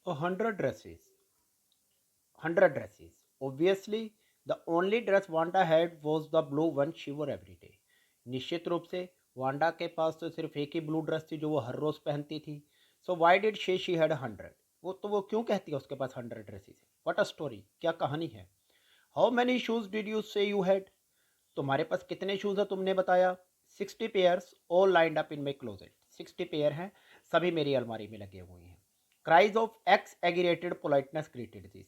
100 dresses. 100 dresses. Obviously, the only dress Wanda had was the blue one she wore every day. निश्चित रूप से Wanda के पास तो सिर्फ एक ही ब्लू ड्रेस थी जो वो हर रोज पहनती थी. So why did she had 100? वो क्यों कहती है उसके पास 100 ड्रेसेस है? व्हाट अ स्टोरी, क्या कहानी है? How many shoes did you say you had? तुम्हारे पास कितने शूज है तुमने बताया? 60 pairs all lined up in my closet. 60 pair हैं, सभी मेरी अलमारी में लगे हुए हैं. Cries of exaggerated politeness greeted this.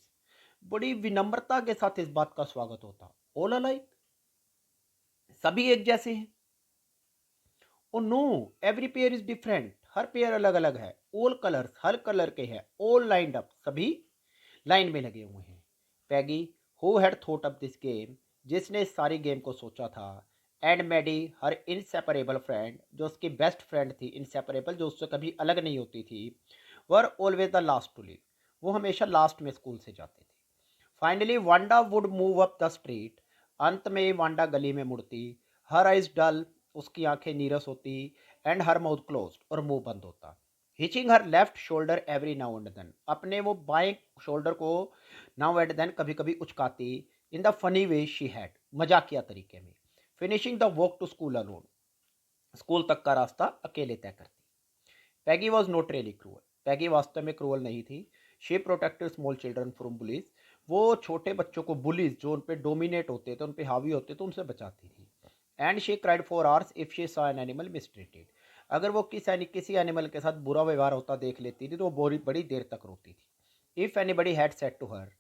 बड़ी विनम्रता के साथ इस बात का स्वागत होता. ऑल अलाइक, सभी एक जैसे हैं. Oh no, every pair is different, हर पेयर अलग अलग है. ऑल कलर्स, हर कलर के हैं. ऑल लाइंड अप, सभी लाइन में लगे हुए हैं. Peggy, who had thought up this game, जिसने इस सारी गेम को सोचा था. And Maddie, her inseparable friend, जो उसकी बेस्ट फ्रेंड थी. इनसेपरेबल, जो उससे कभी अलग नहीं होती थी. Were always the last to leave, वो हमेशा लास्ट में स्कूल से जाते थे. Finally Wanda would move up the street, अंत में वांडा गली में मुड़ती. हर आइज डल, उसकी आंखें नीरस होती. एंड हर माउथ क्लोज्ड, और मुंह बंद होता. Hitching her left shoulder every now and then, अपने वो बाएं शोल्डर को नाउ एंड देन कभी कभी उचकाती. In the funny way she had, मजाकिया तरीके में. Finishing the walk to school alone, school तक का रास्ता अकेले तय करती. Peggy was not really cruel, Peggy वास्तव में क्रूअल नहीं थी. She protected small children from bullies, वो छोटे बच्चों को बुलीज, जो उन पे डोमिनेट होते थे, उन पे हावी होते थे, उनसे बचाती थी. And she cried for hours if she saw an animal mistreated, अगर वो किसी एनिमल के साथ बुरा व्यवहार होता देख लेती थी तो वो बड़ी बड़ी देर तक रोती थी. If anybody had said to her,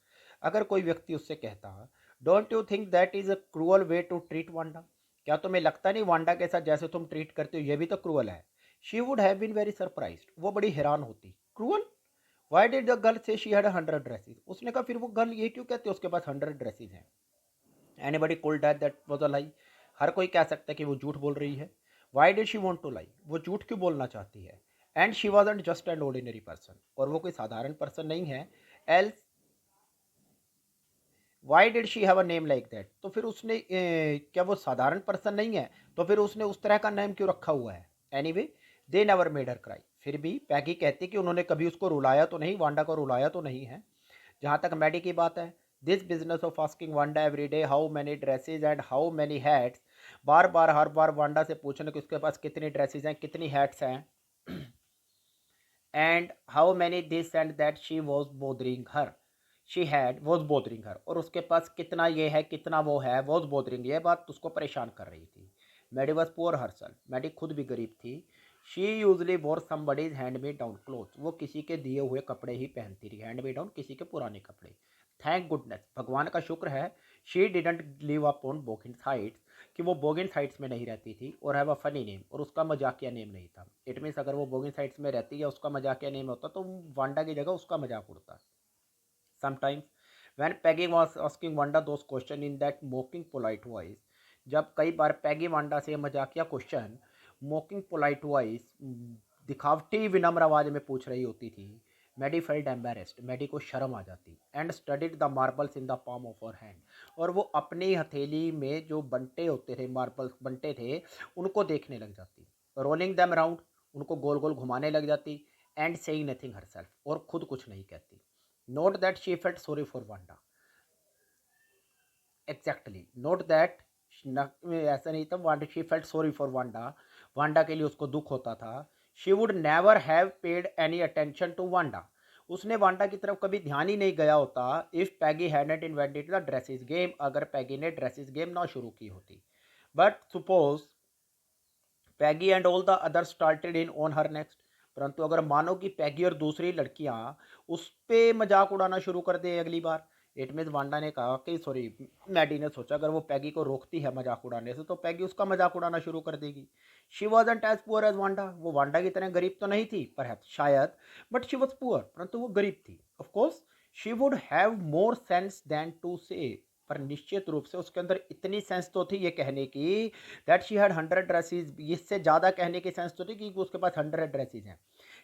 अगर कोई व्यक्ति उससे कहता, don't you think that is a cruel way to treat Wanda, क्या तुम्हें लगता नहीं वांडा के साथ जैसे तुम ट्रीट करते हो ये भी तो क्रूअल है? She would have been very surprised, वो बड़ी हैरान होती. Cruel? Why did the girl say she had 100 dresses, उसने कहा फिर वो गर्ल ये क्यों कहती है उसके पास 100 ड्रेसेस हैं? Anybody could that was a lie, हर कोई कह सकता है कि वो झूठ बोल रही है. Why did she want to lie, वो झूठ क्यों बोलना चाहती है? And she wasn't just an ordinary person, और वो कोई साधारण पर्सन नहीं है. Else why did she have a name like that, तो फिर उसने क्या वो साधारण पर्सन नहीं है? तो फिर उसने उस तरह का नेम क्यों रखा हुआ है? Anyway, they never made her cry, फिर भी पैगी कहती कि उन्होंने कभी उसको रुलाया तो नहीं, वांडा को रुलाया तो नहीं है. जहाँ तक मैडी की बात है, this business of asking Wanda every day how many dresses and how many hats, बार बार हर बार वांडा से पूछना कि उसके पास कितनी ड्रेसेज हैं, कितनी हैट्स हैं, and how many this and that she was bothering her, she had was bothering her, और उसके पास कितना ये है कितना वो है, वॉज बोदरिंग, ये बात उसको परेशान कर रही थी. Maddie was poor herself, Maddie खुद भी गरीब थी. She usually wore somebody's hand me down cloth, वो किसी के दिए हुए कपड़े ही पहनती रही. हैंडमेड डाउन, किसी के पुराने कपड़े. थैंक गुडनेस, भगवान का शुक्र है. She didn't live up on Boggins Heights, कि वो बोगिन साइट्स में नहीं रहती थी. और हैव अ फनी नेम, और उसका मजाकिया नेम नहीं था. इट मीन्स अगर वो बोगिन साइट्स में रहती या उसका मजाकिया नेम होता तो वांडा की जगह उसका मजाक उड़ता. Sometimes when Peggy was asking Wanda those question in that mocking polite voice, जब कई बार पैगी वांडा से मजाकिया क्वेश्चन मोकिंग पोलाइट वॉइस, दिखावटी विनम्र आवाज में पूछ रही होती थी, मैडी फेल्ट एम्बेरेस्ड, मैडी को शर्म आ जाती. And studied the marbles in the palm of her hand, और वो अपनी हथेली में जो बंटे होते थे, मार्बल्स बंटे थे, उनको देखने लग जाती. रोलिंग दैम अराउंड, उनको गोल गोल घुमाने लग जाती. एंड सेइंग नथिंग हरसेल्फ, और खुद कुछ नहीं कहती. Not that she felt sorry for Wanda, exactly not that, ऐसा नहीं था. Wanda, she felt sorry for Wanda, Wanda के लिए उसको दुख होता था. She would never have paid any attention to Wanda, उसने वांडा की तरफ कभी ध्यान ही नहीं गया होता. If Peggy hadn't invented the dresses game, अगर पैगी ने ड्रेसेस गेम ना शुरू की होती. But suppose Peggy and all the other started in on her next, परंतु अगर मानो कि पैगी और दूसरी लड़कियां उस पे मजाक उड़ाना शुरू कर दे अगली बार. इट मीन वांडा ने कहा कि सॉरी, मैडी ने सोचा अगर वो पैगी को रोकती है मजाक उड़ाने से तो पैगी उसका मजाक उड़ाना शुरू कर देगी. She wasn't as poor as Wanda, वो वांडा की तरह गरीब तो नहीं थी पर शायद, बट शी वॉज पुअर, परंतु वो गरीब थी. Of course she would have more sense than to say, पर निश्चित रूप से उसके अंदर इतनी सेंस तो थी ये कहने की दैट शी हैड 100 ड्रेसेस, इससे ज़्यादा कहने की सेंस तो थी कि उसके पास 100 ड्रेसेस हैं.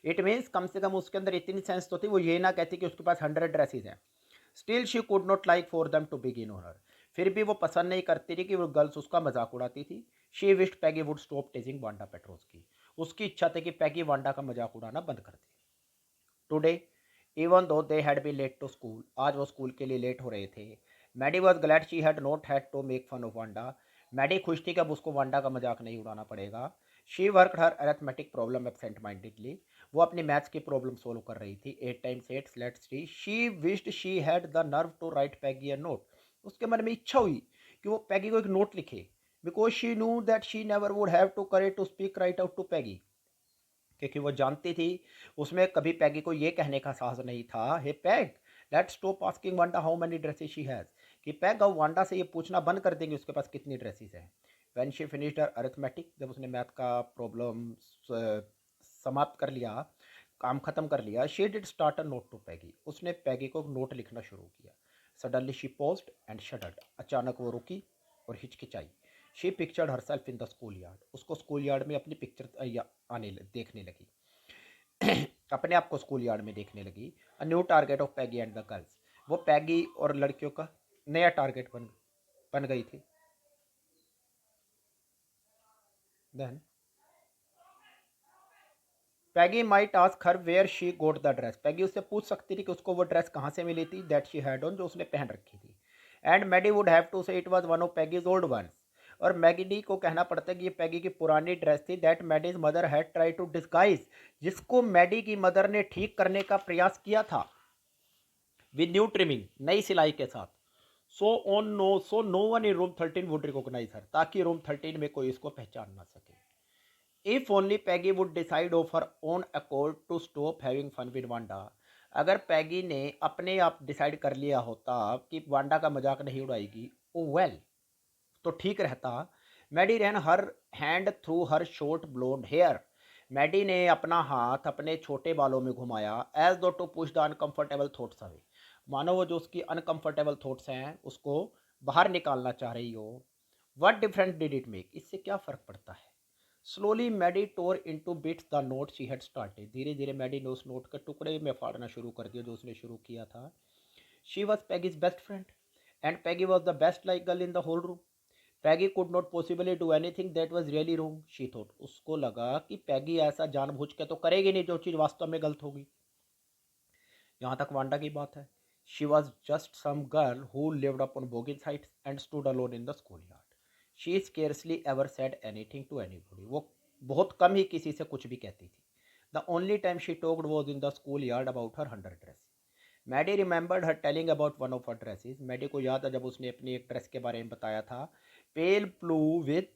इट मीन्स कम से कम उसके अंदर इतनी सेंस तो थी, वो ये ना कहती कि उसके पास 100 ड्रेसेस हैं. Still she could not like for them to begin on her, फिर भी वो पसंद नहीं करती थी कि वो गर्ल्स उसका मजाक उड़ाती थी. She wished Peggy would stop teasing Wanda Petronski, उसकी इच्छा थी कि पैगी वांडा का मजाक उड़ाना बंद कर दे. Today even though they had be late to school, आज वो स्कूल के लिए लेट हो रहे थे। Maddie was glad she had not had to make fun of Wanda, Maddie खुश थी कि अब उसको वांडा का मजाक नहीं उड़ाना पड़ेगा। She work her arithmetic problem absent mindedly, वो अपनी मैथ्स की प्रॉब्लम सोल्व कर रही थी। 8 times 8 let's see, she wished she had the nerve to write Peggy a note, उसके मन में इच्छा हुई कि वो पैगी को एक नोट लिखे, because she knew that she never would have to courage to speak right out to Peggy, क्योंकि वो जानती थी उसमें कभी पैगी को ये कहने का साहस नहीं था, hey Peg let's stop asking Wanda how many dresses she has, कि पैग अब वांडा से ये पूछना बंद कर देंगे उसके पास कितनी ड्रेसेस हैं। When she finished her arithmetic, जब उसने मैथ का प्रॉब्लम समाप्त कर लिया, काम खत्म कर लिया, she did start a note to Peggy, उसने पैगी को नोट लिखना शुरू किया। Suddenly she paused and shuddered, अचानक वो रुकी और हिचकिचाई। She pictured herself in the school yard, उसको स्कूल यार्ड में अपनी पिक्चर देखने लगी अपने आप को स्कूल यार्ड में देखने लगी। A new target of Peggy and the girls, वो पैगी और लड़कियों का नया टारगेट बन गई थी। Then Peggy might ask her where she got the dress, पैगी उससे पूछ सकती थी कि उसको वो ड्रेस कहाँ से मिली थी, दैट शी हैड ऑन, जो उसने पहन रखी थी। And Maddie would have to say it was one of Peggy's old ones, और मैगी को कहना पड़ता है कि ये पैगी की पुरानी ड्रेस थी, that Maddie's mother had tried to disguise, जिसको मैडी की मदर ने ठीक करने का प्रयास किया था विद न्यू ट्रिमिंग, नई सिलाई के साथ। So no one in room 13 would recognise her, ताकि रूम 13 में कोई इसको पहचान ना सके। If only Peggy would decide of her own accord to stop having fun with Wanda, अगर पैगी ने अपने आप डिसाइड कर लिया होता कि वांडा का मजाक नहीं उड़ाएगी, ओ वेल, तो ठीक रहता। मैडी रैन हर हैंड थ्रू हर शॉर्ट ब्लोंड हेयर, मैडी ने अपना हाथ अपने छोटे बालों में घुमाया, as though to push the uncomfortable thoughts away, मानो वो जो उसकी अनकंफर्टेबल थॉट्स हैं उसको बाहर निकालना चाह रही हो। What difference did it make, इससे क्या फ़र्क पड़ता है। Slowly Maddie tore into bits the note she had started, धीरे धीरे मैडी ने उस नोट के टुकड़े में फाड़ना शुरू कर दिया जो उसने शुरू किया था। She was Peggy's best friend and Peggy was the best like girl in the whole room, Peggy could not possibly do anything that was really wrong, she thought, उसको लगा कि पैगी ऐसा जानबूझ के तो करेगी नहीं जो चीज़ वास्तव में गलत होगी। यहाँ तक वांडा की बात है। She was just some girl who lived upon Boggins Heights and stood alone in the school yard, she scarcely ever said anything to anybody, वो बहुत कम ही किसी से कुछ भी कहती थी। The only time she talked was in the school yard about her 100 dress. Maddie remembered her telling about one of her dresses, Maddie को याद है जब उसने अपनी एक ड्रेस के बारे में बताया था, pale blue with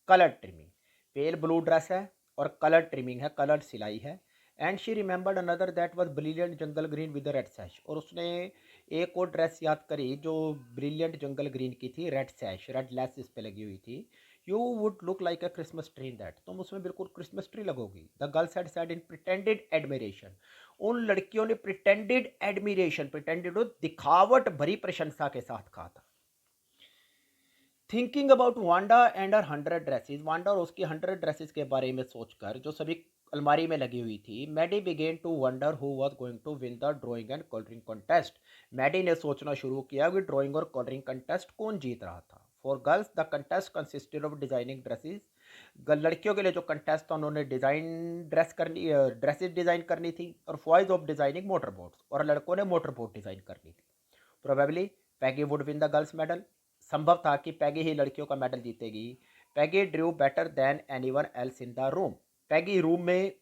colour trimming, pale blue dress है और कलर ट्रिमिंग है, कलर सिलाई है। And she remembered another that was brilliant jungle green with red sash, और उसने एक और ड्रेस याद करी जो ब्रिलियंट जंगल ग्रीन की थी, रेड सैश, रेड लेस इस पे लगी हुई थी। You would look like a Christmas tree in that, तुम उसमें बिल्कुल क्रिसमस ट्री लगोगी। The girls had said in pretended admiration, उन लड़कियों ने प्रिटेंडेड एडमिरेशन, प्रिटेंडेड दिखावट भरी प्रशंसा के साथ कहा था। Thinking about Wanda and her 100 dresses, Wanda और उसकी 100 ड्रेसेस के बारे में सोचकर जो सभी अलमारी में लगी हुई थी, Maddie began to wonder who was going to win the drawing and colouring contest, Maddie ने सोचना शुरू किया कि ड्राइंग और कलरिंग कंटेस्ट कौन जीत रहा था। For girls the contest consisted of designing dresses, लड़कियों के लिए जो कंटेस्ट था उन्होंने ड्रेसेस डिजाइन करनी थी, और boys of designing motor boats, और लड़कों ने मोटर बोट डिजाइन करनी थी। Probably Peggy would win the girls medal, संभव था कि पैगी ही लड़कियों का मेडल जीतेगी। Peggy drew better than anyone else in the room, Peggy room में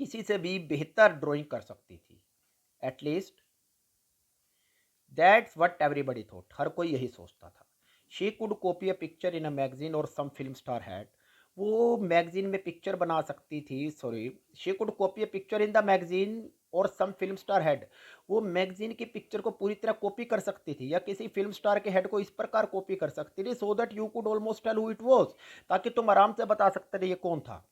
किसी से भी बेहतर ड्राइंग कर सकती थी। At least that's what everybody thought, हर कोई यही सोचता था। She could copy a picture in a magazine और सम फिल्म स्टार हैड, वो मैगजीन में पिक्चर बना सकती थी, sorry, she could copy a picture in the magazine और सम फिल्म स्टार हेड, वो मैगजीन की पिक्चर को पूरी तरह कॉपी कर सकती थी या किसी फिल्म स्टार के हेड को इस प्रकार कॉपी कर सकती थी, so that you could almost tell who it was, ताकि तुम आराम से बता सकते थे ये कौन था।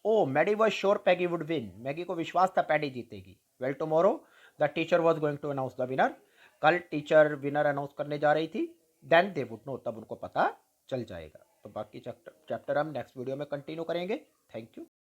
Oh Maddie was sure Peggy would win, Maggie को विश्वास था पैडी जीतेगी। Well tomorrow the teacher was going to announce the winner, कल टीचर विनर अनाउंस करने जा रही थी। देन दे वुड नो, तब उनको पता चल जाएगा। तो बाकी चैप्टर हम नेक्स्ट वीडियो में कंटिन्यू करेंगे। Thank you.